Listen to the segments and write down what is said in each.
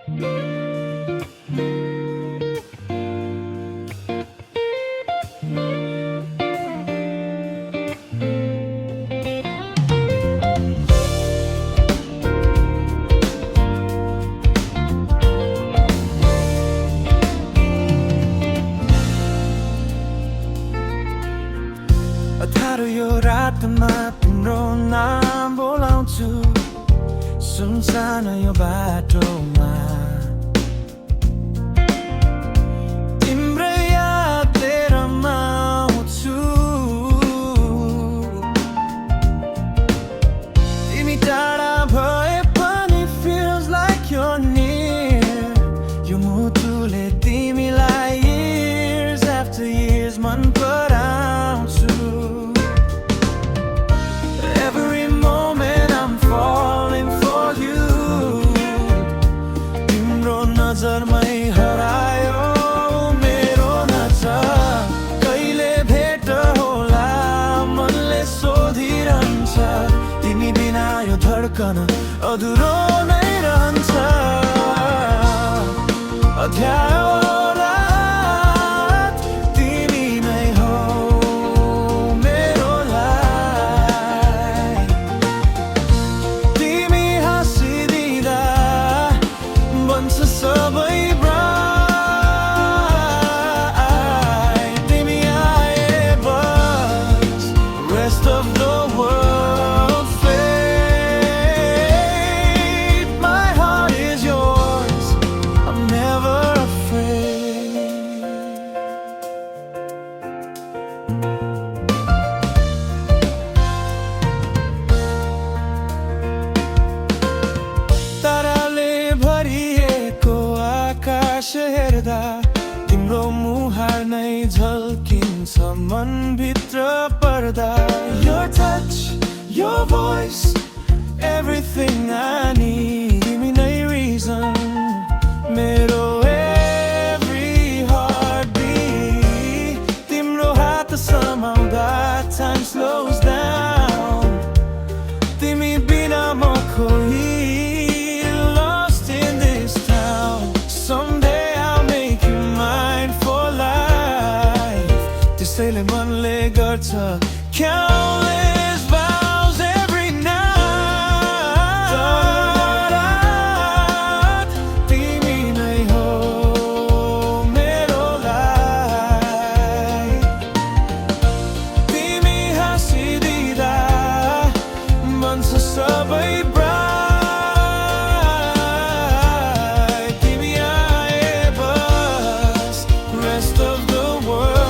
अधारो यो रातमा तिम्रो नाम बोलाउँछु सुनसान यो बाटोमा तिम्रै याद लिएर आउँछु तिमी टाढा भए पनि feels like you're near यो मुटुले तिमीलाई years after years मन पराउँछु नजरमै हरायो मेरो नजर कहिले भेट होला मनले सोधिरहन्छ तिमी बिना यो धड्कन अधुरो नै रहन्छ अध्यायो रात तिमी नै हो मेरो लाई तिमी हाँसिदिँदा बन्छ सबै हेर्दा तिम्रो मुहार नै झल्किन्छ मनभित्र पर्दा Your touch, your voice, everything I need तिमी नै reason मेरो every heartbeat तिम्रो हात समाउँदा time slows down तिमी बिना म खोइ त्यसैले मनले गर्छ countless vows every night तिमी नै हो मेरो लाई तिमी हाँसिदिँदा बन्छ सबै bright तिमी आए बस rest of the world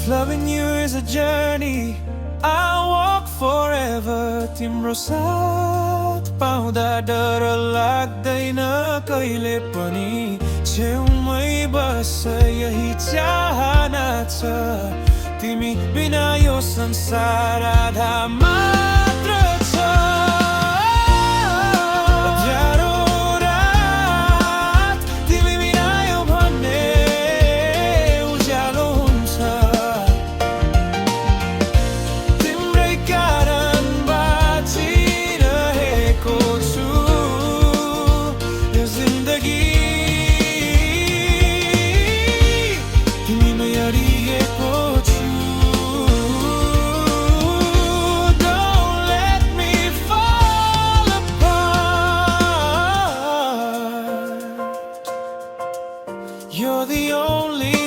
Loving you is a journey I'll walk forever तिम्रो साथ पाउँदा डर लाग्दैन कहिले पनि छेउमै बस यही चाहना छ तिमी बिना यो संसार आधा मात्र छ You're the only